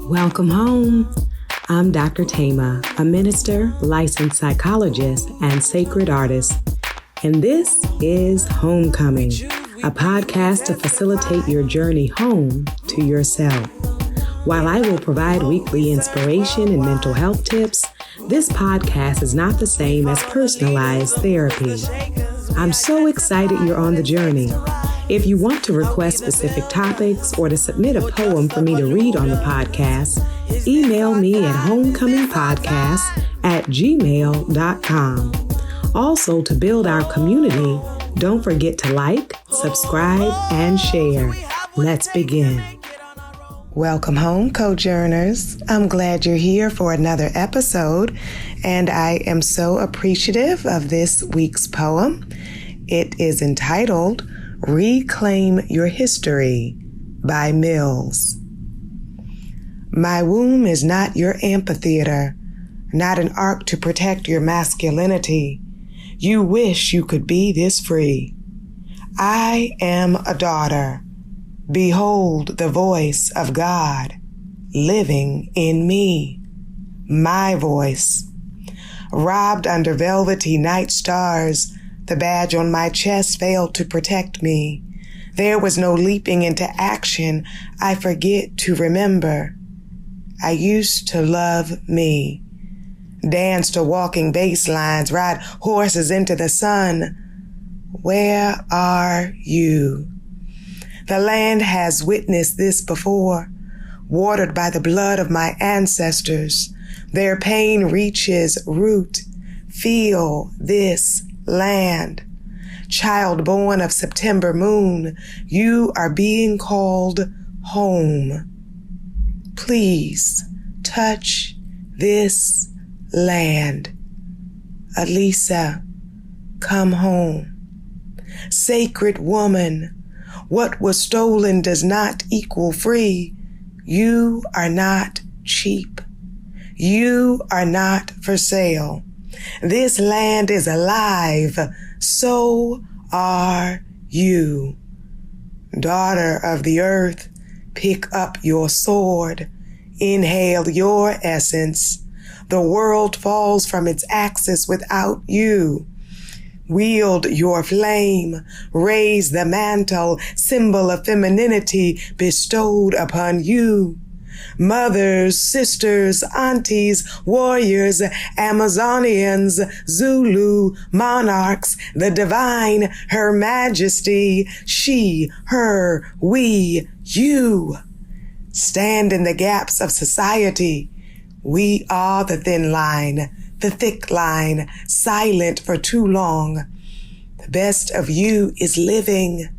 Welcome home. I'm Dr.Thema, a minister, licensed psychologist, and sacred artist. And this is Homecoming, a podcast to facilitate your journey home to yourself. While I will provide weekly inspiration and mental health tips, this podcast is not the same as personalized therapy. I'm so excited you're on the journey. If you want to request specific topics or to submit a poem for me to read on the podcast, email me at homecomingpodcast@gmail.com. Also, to build our community, don't forget to like, subscribe, and share. Let's begin. Welcome home, Cojourners. I'm glad you're here for another episode, and I am so appreciative of this week's poem. It is entitled Reclaim Your History by Mills. My womb is not your amphitheater, not an ark to protect your masculinity. You wish you could be this free. I am a daughter. Behold the voice of God living in me. My voice. Robbed under velvety night stars, the badge on my chest failed to protect me. There was no leaping into action. I forget to remember. I used to love me. Dance to walking bass lines, ride horses into the sun. Where are you? The land has witnessed this before, watered by the blood of my ancestors. Their pain reaches root. Feel this land. Child born of September moon, you are being called home. Please touch this land. Alisa, come home. Sacred woman, what was stolen does not equal free. You are not cheap. You are not for sale. This land is alive. So are you. Daughter of the earth, pick up your sword. Inhale your essence. The world falls from its axis without you. Wield your flame. Raise the mantle, symbol of femininity bestowed upon you. Mothers, sisters, aunties, warriors, Amazonians, Zulu, monarchs, the divine, her majesty, she, her, we, you. Stand in the gaps of society. We are the thin line, the thick line, silent for too long. The best of you is living.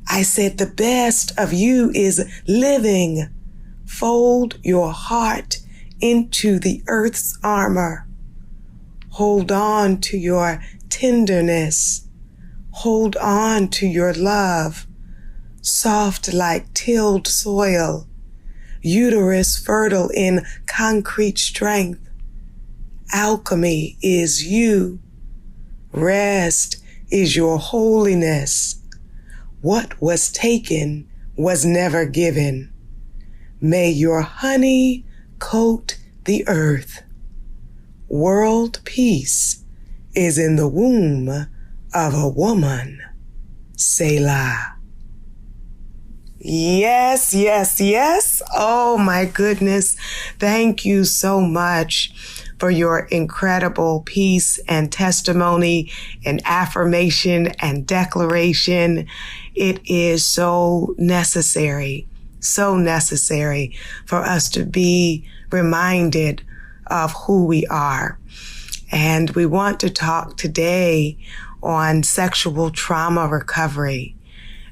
I said the best of you is living. Fold your heart into the earth's armor. Hold on to your tenderness. Hold on to your love. Soft like tilled soil. Uterus fertile in concrete strength. Alchemy is you. Rest is your holiness. What was taken was never given. May your honey coat the earth. World peace is in the womb of a woman. Selah. Yes, yes, yes. Oh my goodness. Thank you so much for your incredible peace and testimony and affirmation and declaration. It is so necessary for us to be reminded of who we are. And we want to talk today on sexual trauma recovery.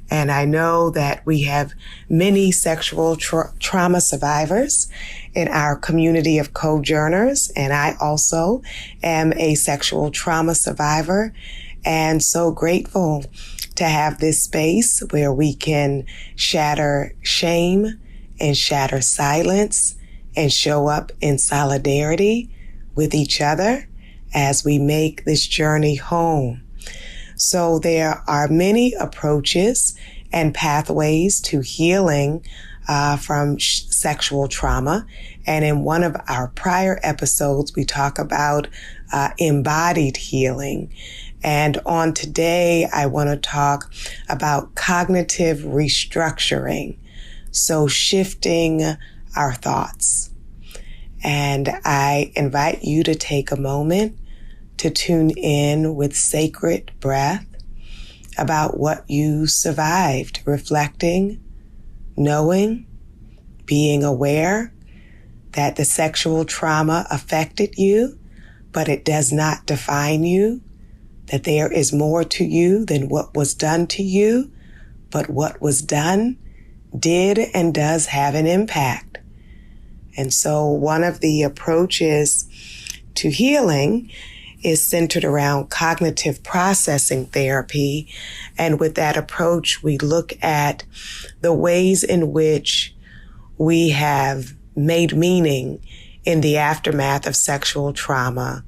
And I know that we have many sexual trauma survivors in our community of Cojourners. And I also am a sexual trauma survivor and so grateful to have this space where we can shatter shame and shatter silence and show up in solidarity with each other as we make this journey home. So there are many approaches and pathways to healing from sexual trauma. And in one of our prior episodes, we talk about embodied healing. And on today, I want to talk about cognitive restructuring. So shifting our thoughts. And I invite you to take a moment to tune in with sacred breath about what you survived, reflecting, knowing, being aware that the sexual trauma affected you, but it does not define you, that there is more to you than what was done to you, but what was done did and does have an impact. And so one of the approaches to healing is centered around cognitive processing therapy. And with that approach, we look at the ways in which we have made meaning in the aftermath of sexual trauma,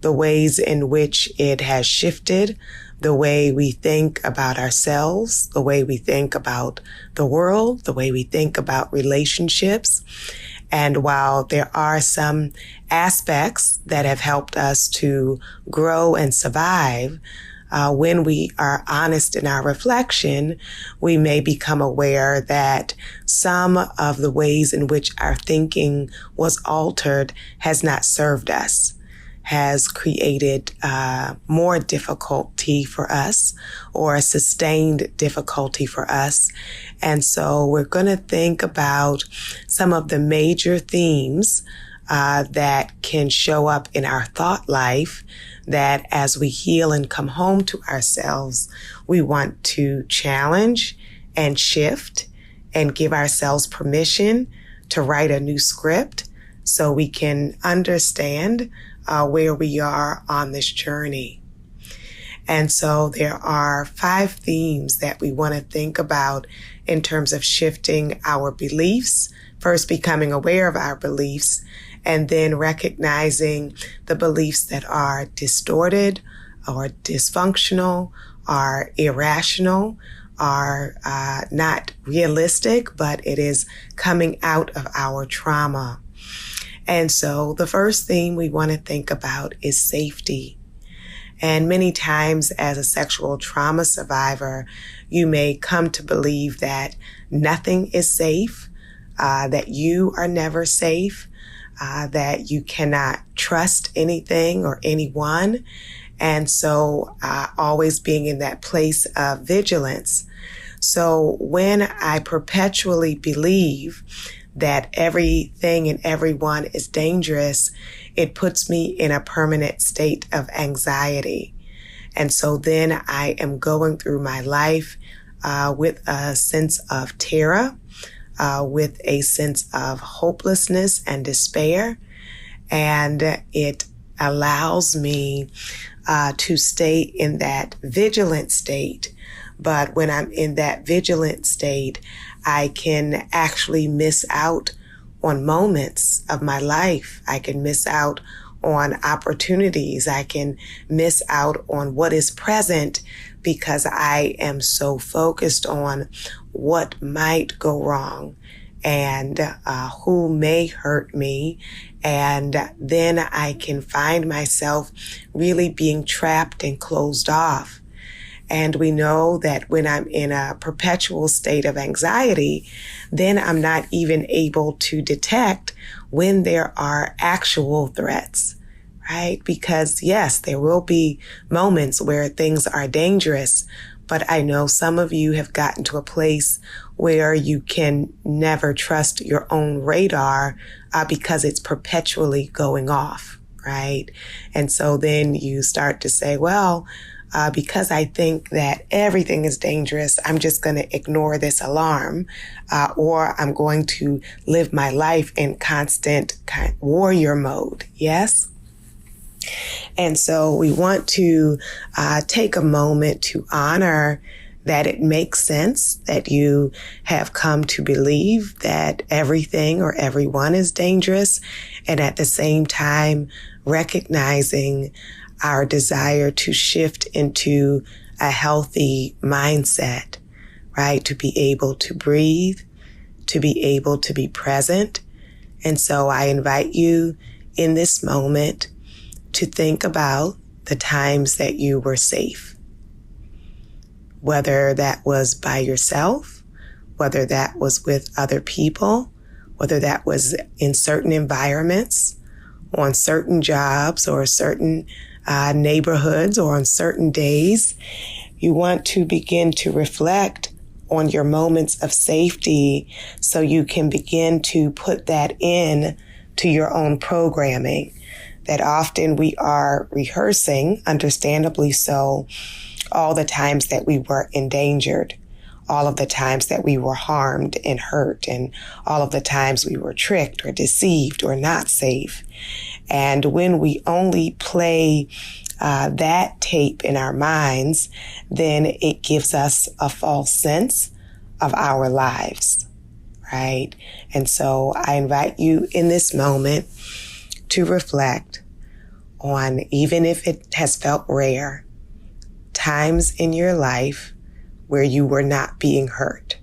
the ways in which it has shifted the way we think about ourselves, the way we think about the world, the way we think about relationships. And while there are some aspects that have helped us to grow and survive, when we are honest in our reflection, we may become aware that some of the ways in which our thinking was altered has not served us, has created more difficulty for us or a sustained difficulty for us. And so we're going to think about some of the major themes that can show up in our thought life that as we heal and come home to ourselves, we want to challenge and shift and give ourselves permission to write a new script so we can understand where we are on this journey. And so there are 5 themes that we want to think about in terms of shifting our beliefs, first becoming aware of our beliefs, and then recognizing the beliefs that are distorted or dysfunctional, are irrational, are not realistic, but it is coming out of our trauma. And so the first thing we want to think about is safety. And many times as a sexual trauma survivor, you may come to believe that nothing is safe, that you are never safe, that you cannot trust anything or anyone. And so always being in that place of vigilance. So when I perpetually believe that everything and everyone is dangerous, it puts me in a permanent state of anxiety. And so then I am going through my life with a sense of terror, with a sense of hopelessness and despair. And it allows me to stay in that vigilant state. But when I'm in that vigilant state, I can actually miss out on moments of my life. I can miss out on opportunities. I can miss out on what is present because I am so focused on what might go wrong and who may hurt me. And then I can find myself really being trapped and closed off. And we know that when I'm in a perpetual state of anxiety, then I'm not even able to detect when there are actual threats, right? Because yes, there will be moments where things are dangerous, but I know some of you have gotten to a place where you can never trust your own radar because it's perpetually going off, right? And so then you start to say, well, because I think that everything is dangerous, I'm just going to ignore this alarm, or I'm going to live my life in constant warrior mode. Yes? And so we want to take a moment to honor that it makes sense that you have come to believe that everything or everyone is dangerous. And at the same time, recognizing our desire to shift into a healthy mindset, right? To be able to breathe, to be able to be present. And so I invite you in this moment to think about the times that you were safe, whether that was by yourself, whether that was with other people, whether that was in certain environments, on certain jobs or certain neighborhoods or on certain days. You want to begin to reflect on your moments of safety so you can begin to put that in to your own programming. That often we are rehearsing, understandably so, all the times that we were endangered, all of the times that we were harmed and hurt, and all of the times we were tricked or deceived or not safe. And when we only play that tape in our minds, then it gives us a false sense of our lives, right? And so I invite you in this moment to reflect on, even if it has felt rare, times in your life where you were not being hurt,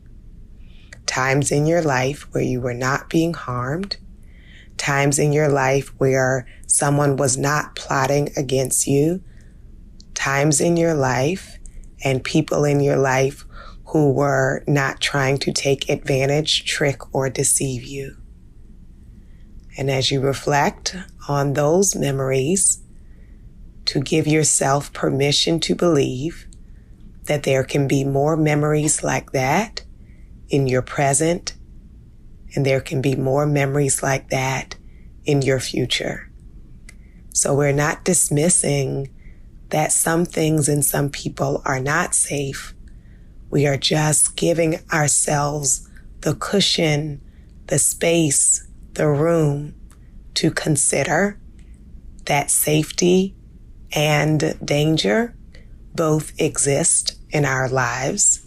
times in your life where you were not being harmed, times in your life where someone was not plotting against you, times in your life and people in your life who were not trying to take advantage, trick, or deceive you. And as you reflect on those memories, to give yourself permission to believe that there can be more memories like that in your present, and there can be more memories like that in your future. So we're not dismissing that some things and some people are not safe. We are just giving ourselves the cushion, the space, the room to consider that safety and danger both exist in our lives,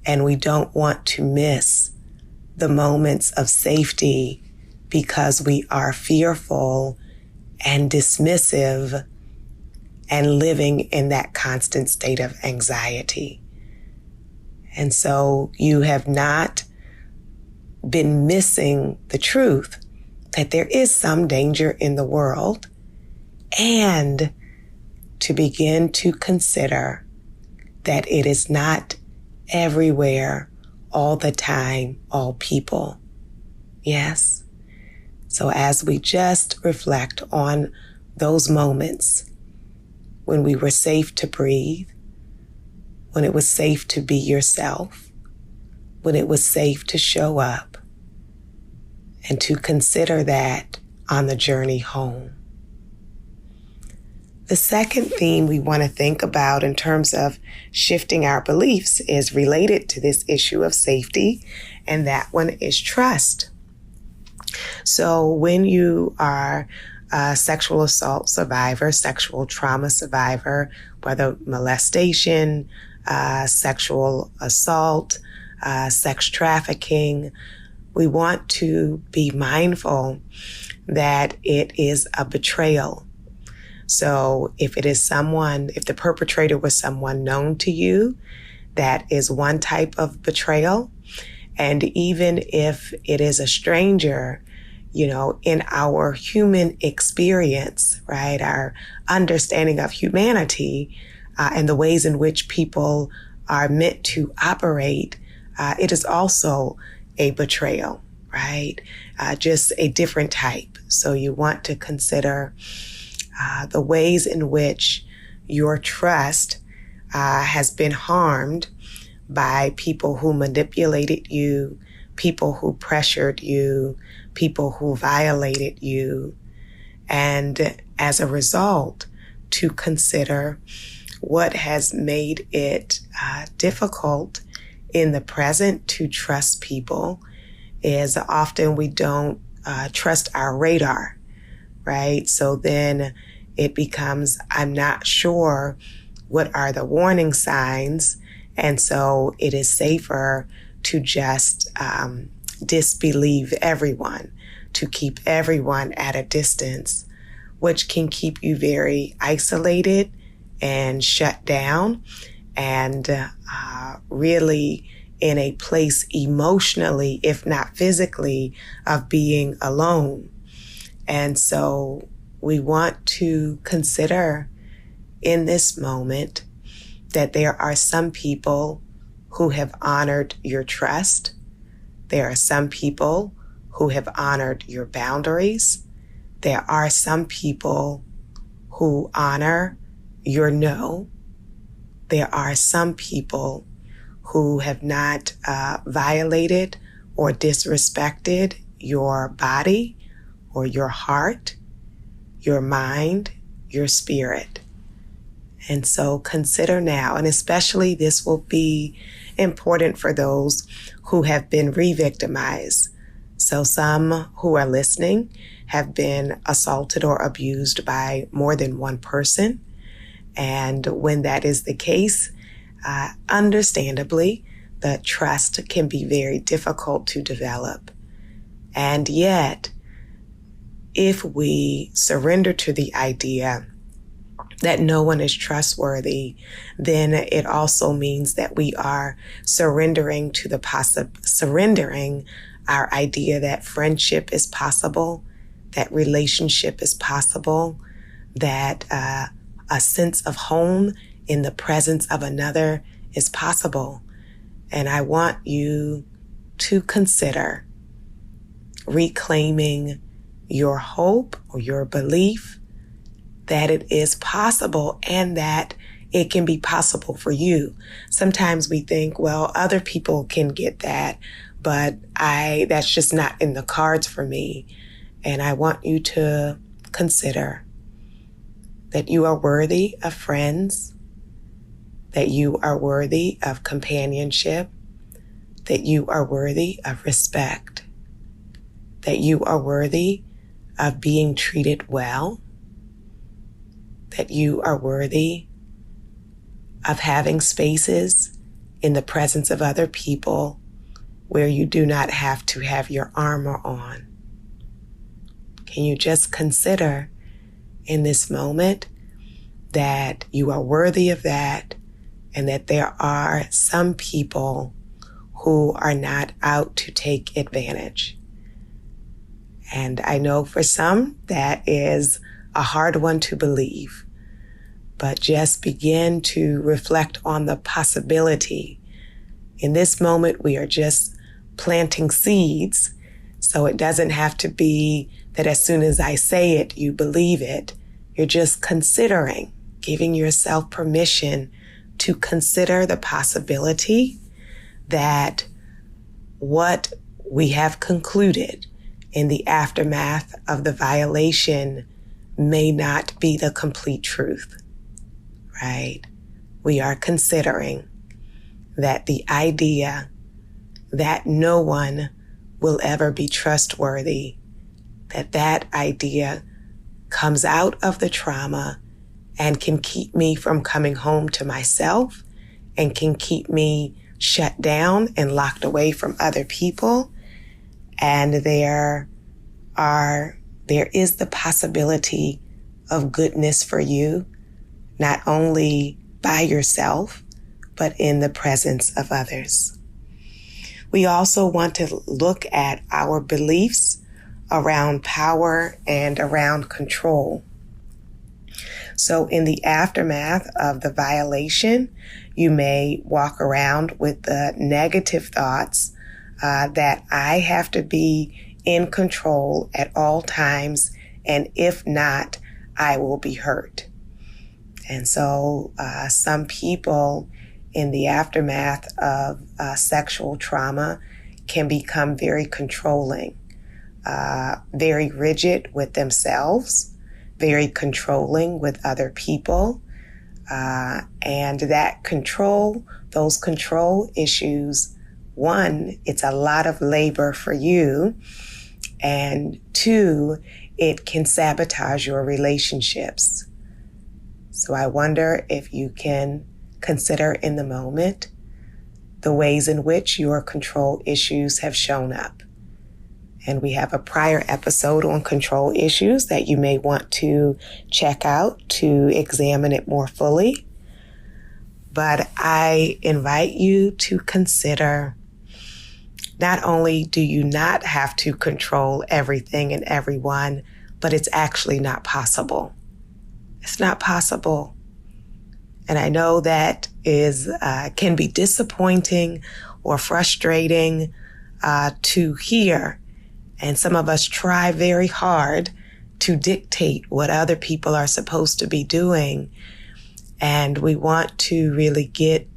and we don't want to miss the moments of safety because we are fearful and dismissive and living in that constant state of anxiety. And so you have not been missing the truth that there is some danger in the world, and to begin to consider that it is not everywhere, all the time, all people. Yes? So as we just reflect on those moments when we were safe to breathe, when it was safe to be yourself, when it was safe to show up, and to consider that on the journey home. The second theme we want to think about in terms of shifting our beliefs is related to this issue of safety, and that one is trust. So when you are a sexual assault survivor, sexual trauma survivor, whether molestation, sexual assault, sex trafficking, we want to be mindful that it is a betrayal. So if the perpetrator was someone known to you, that is one type of betrayal. And even if it is a stranger, in our human experience, right, our understanding of humanity and the ways in which people are meant to operate, it is also a betrayal, right? Just a different type. So you want to consider the ways in which your trust has been harmed by people who manipulated you, people who pressured you, people who violated you. And as a result, to consider what has made it difficult in the present to trust people is often we don't trust our radar, right? So then it becomes, I'm not sure what are the warning signs. And so it is safer to just disbelieve everyone, to keep everyone at a distance, which can keep you very isolated and shut down and really in a place emotionally, if not physically, of being alone. And so we want to consider in this moment that there are some people who have honored your trust. There are some people who have honored your boundaries. There are some people who honor your no. There are some people who have not violated or disrespected your body or your heart, your mind, your spirit. And so consider now, and especially this will be important for those who have been re-victimized. So some who are listening have been assaulted or abused by more than one person. And when that is the case, understandably, the trust can be very difficult to develop. And yet, if we surrender to the idea that no one is trustworthy, then it also means that we are surrendering to surrendering our idea that friendship is possible, that relationship is possible, that a sense of home in the presence of another is possible. And I want you to consider reclaiming your hope or your belief that it is possible and that it can be possible for you. Sometimes we think, well, other people can get that, but that's just not in the cards for me. And I want you to consider that you are worthy of friends, that you are worthy of companionship, that you are worthy of respect, that you are worthy of being treated well, that you are worthy of having spaces in the presence of other people where you do not have to have your armor on. Can you just consider in this moment that you are worthy of that and that there are some people who are not out to take advantage? And I know for some that is a hard one to believe, but just begin to reflect on the possibility. In this moment, we are just planting seeds, so it doesn't have to be that as soon as I say it, you believe it. You're just considering, giving yourself permission to consider the possibility that what we have concluded in the aftermath of the violation may not be the complete truth, right? We are considering that the idea that no one will ever be trustworthy, that idea comes out of the trauma and can keep me from coming home to myself and can keep me shut down and locked away from other people. And there is the possibility of goodness for you, not only by yourself, but in the presence of others. We also want to look at our beliefs around power and around control. So in the aftermath of the violation, you may walk around with the negative thoughts that I have to be in control at all times, and if not, I will be hurt. And so some people in the aftermath of sexual trauma can become very controlling, very rigid with themselves, very controlling with other people. And that control, those control issues, one, it's a lot of labor for you. And two, it can sabotage your relationships. So I wonder if you can consider in the moment the ways in which your control issues have shown up. And we have a prior episode on control issues that you may want to check out to examine it more fully. But I invite you to consider, not only do you not have to control everything and everyone, but it's actually not possible. It's not possible. And I know that can be disappointing or frustrating to hear. And some of us try very hard to dictate what other people are supposed to be doing. And we want to really get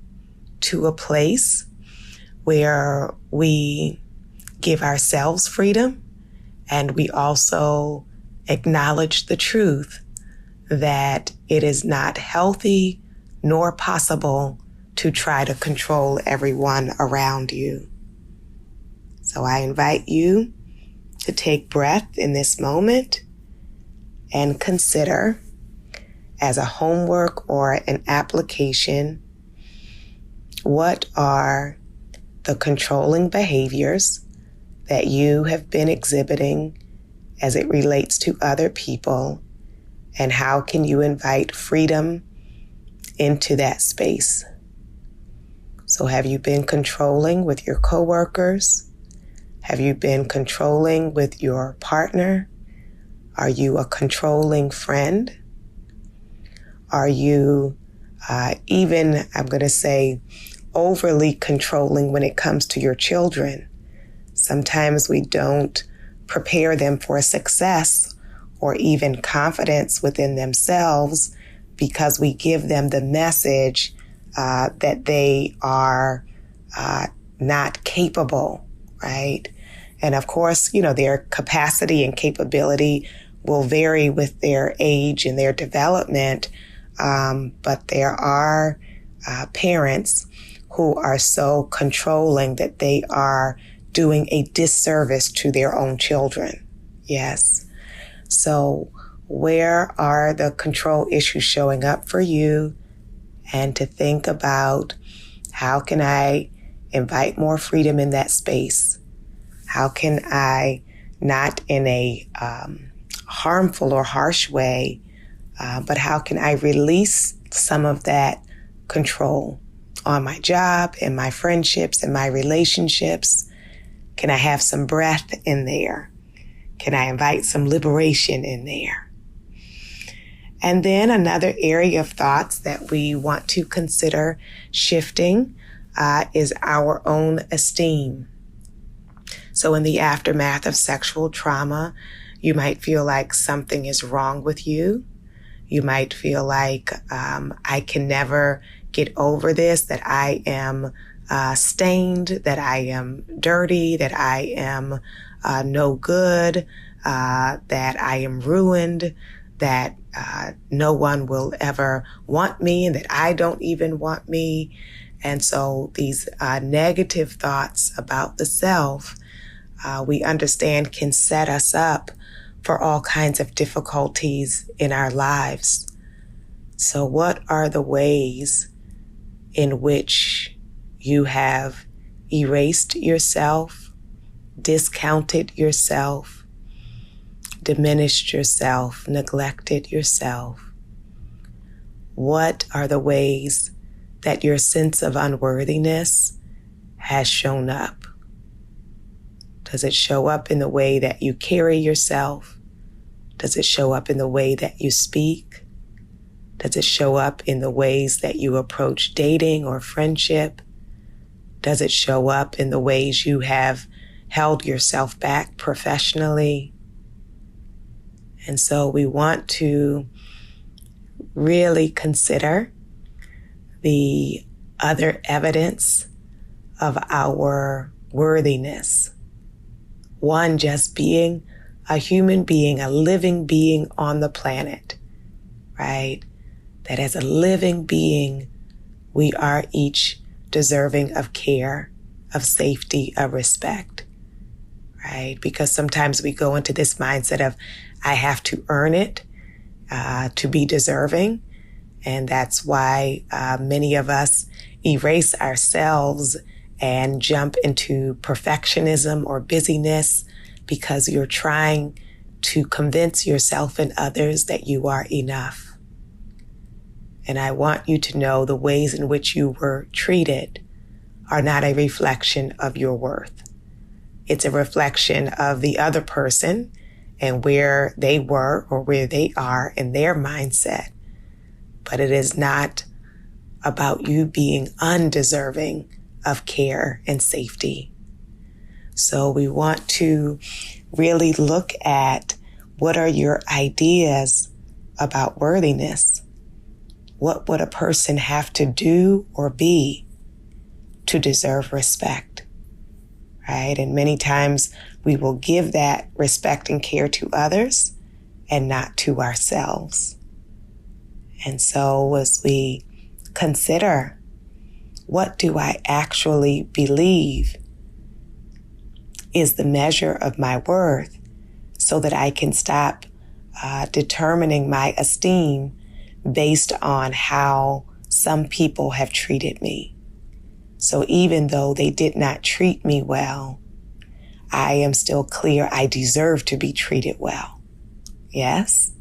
to a place where we give ourselves freedom, and we also acknowledge the truth that it is not healthy nor possible to try to control everyone around you. So I invite you to take breath in this moment and consider, as a homework or an application, what are the controlling behaviors that you have been exhibiting as it relates to other people, and how can you invite freedom into that space? So have you been controlling with your coworkers? Have you been controlling with your partner? Are you a controlling friend? Are you even, I'm going to say, overly controlling when it comes to your children? Sometimes we don't prepare them for success or even confidence within themselves because we give them the message that they are not capable, right? And of course, their capacity and capability will vary with their age and their development. But there are parents who are so controlling that they are doing a disservice to their own children. Yes. So where are the control issues showing up for you? And to think about, how can I invite more freedom in that space? How can I, not in a harmful or harsh way, but how can I release some of that control on my job, in my friendships, in my relationships? Can I have some breath in there? Can I invite some liberation in there? And then another area of thoughts that we want to consider shifting is our own esteem. So in the aftermath of sexual trauma, you might feel like something is wrong with you. You might feel like, I can never get over this, that I am stained, that I am dirty, that I am no good, that I am ruined, that no one will ever want me, and that I don't even want me. And so these negative thoughts about the self, we understand can set us up for all kinds of difficulties in our lives. So what are the ways in which you have erased yourself, discounted yourself, diminished yourself, neglected yourself? What are the ways that your sense of unworthiness has shown up? Does it show up in the way that you carry yourself? Does it show up in the way that you speak? Does it show up in the ways that you approach dating or friendship? Does it show up in the ways you have held yourself back professionally? And so we want to really consider the other evidence of our worthiness. One, just being a human being, a living being on the planet, right? That as a living being, we are each deserving of care, of safety, of respect, right? Because sometimes we go into this mindset of, I have to earn it to be deserving. And that's why many of us erase ourselves and jump into perfectionism or busyness, because you're trying to convince yourself and others that you are enough. And I want you to know the ways in which you were treated are not a reflection of your worth. It's a reflection of the other person and where they were or where they are in their mindset. But it is not about you being undeserving of care and safety. So we want to really look at what are your ideas about worthiness? What would a person have to do or be to deserve respect, right? And many times we will give that respect and care to others and not to ourselves. And so as we consider, what do I actually believe is the measure of my worth, so that I can stop determining my esteem based on how some people have treated me. So even though they did not treat me well, I am still clear I deserve to be treated well. Yes?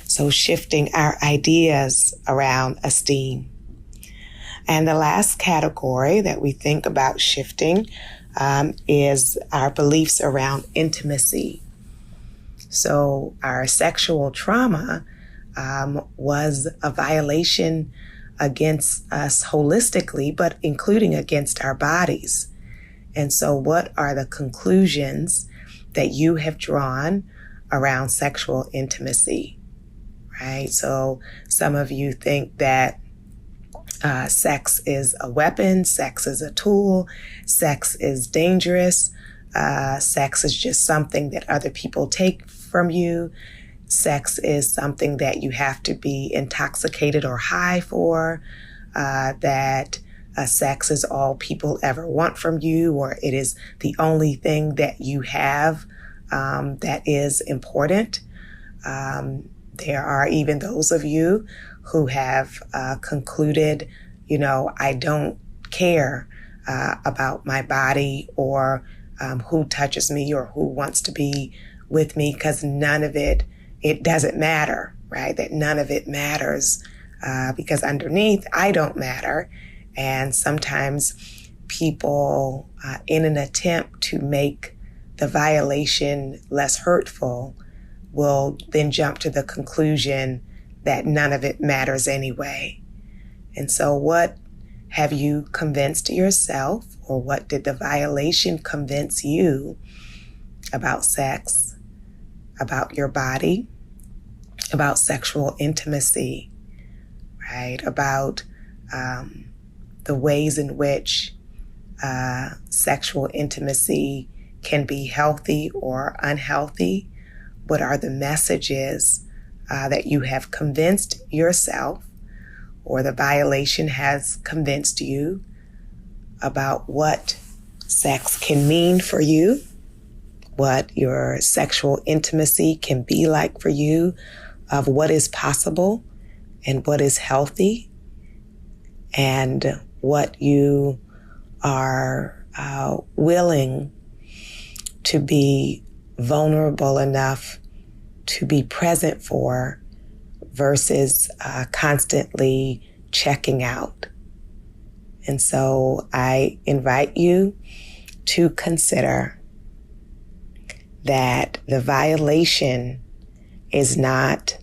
So shifting our ideas around esteem. And the last category that we think about shifting is our beliefs around intimacy. So our sexual trauma was a violation against us holistically, but including against our bodies. And so what are the conclusions that you have drawn around sexual intimacy, right? So some of you think that sex is a weapon, sex is a tool, sex is dangerous, sex is just something that other people take from you. Sex is something that you have to be intoxicated or high for, that sex is all people ever want from you, or it is the only thing that you have that is important. There are even those of you who have concluded, I don't care about my body or who touches me or who wants to be with me, because none of it doesn't matter, right? That none of it matters because underneath, I don't matter. And sometimes people, in an attempt to make the violation less hurtful, will then jump to the conclusion that none of it matters anyway. And so what have you convinced yourself, or what did the violation convince you about sex, about your body, about sexual intimacy, right? About the ways in which sexual intimacy can be healthy or unhealthy? What are the messages that you have convinced yourself, or the violation has convinced you about what sex can mean for you, what your sexual intimacy can be like for you, of what is possible and what is healthy, and what you are willing to be vulnerable enough to be present for versus constantly checking out. And so I invite you to consider that the violation is not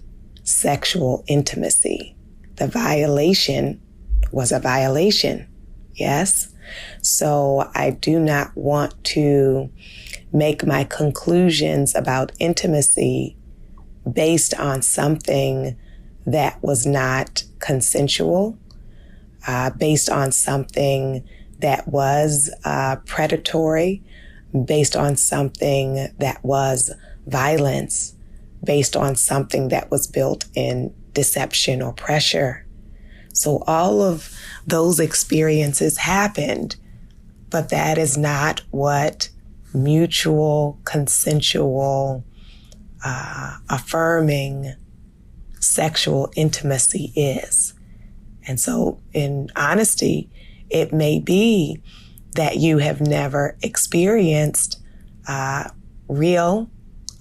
sexual intimacy. The violation was a violation, yes? So I do not want to make my conclusions about intimacy based on something that was not consensual, based on something that was predatory, based on something that was violence, based on something that was built in deception or pressure. So all of those experiences happened, but that is not what mutual, consensual, affirming sexual intimacy is. And so in honesty, it may be that you have never experienced real,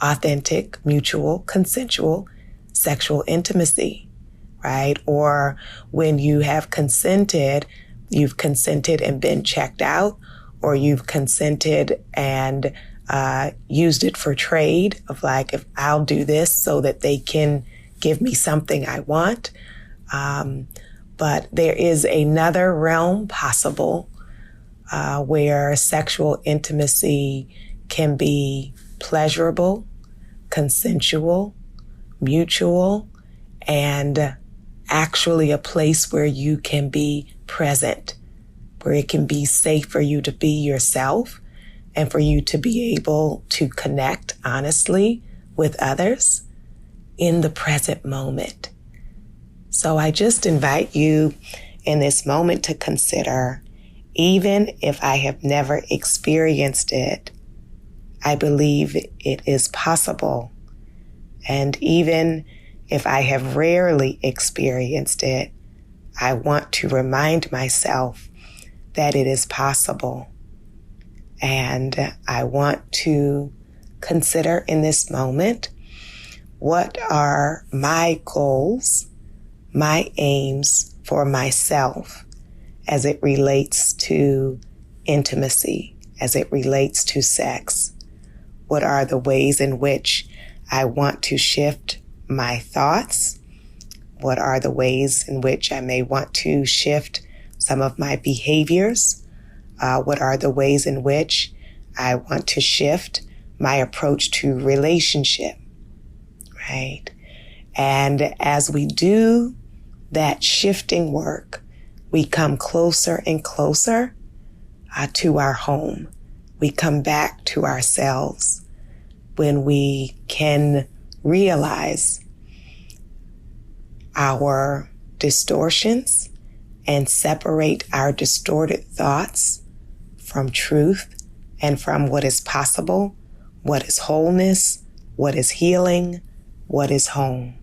authentic, mutual, consensual sexual intimacy, right? Or when you have consented, you've consented and been checked out, or you've consented and used it for trade of like, if I'll do this so that they can give me something I want. But there is another realm possible where sexual intimacy can be pleasurable, consensual, mutual, and actually a place where you can be present, where it can be safe for you to be yourself and for you to be able to connect honestly with others in the present moment. So I just invite you in this moment to consider, even if I have never experienced it, I believe it is possible. And even if I have rarely experienced it, I want to remind myself that it is possible. And I want to consider in this moment, what are my goals, my aims for myself as it relates to intimacy, as it relates to sex? What are the ways in which I want to shift my thoughts? What are the ways in which I may want to shift some of my behaviors? What are the ways in which I want to shift my approach to relationship, right? And as we do that shifting work, we come closer and closer to our home. We come back to ourselves when we can realize our distortions and separate our distorted thoughts from truth and from what is possible, what is wholeness, what is healing, what is home.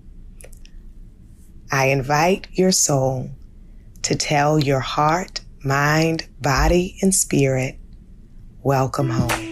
I invite your soul to tell your heart, mind, body, and spirit, welcome home.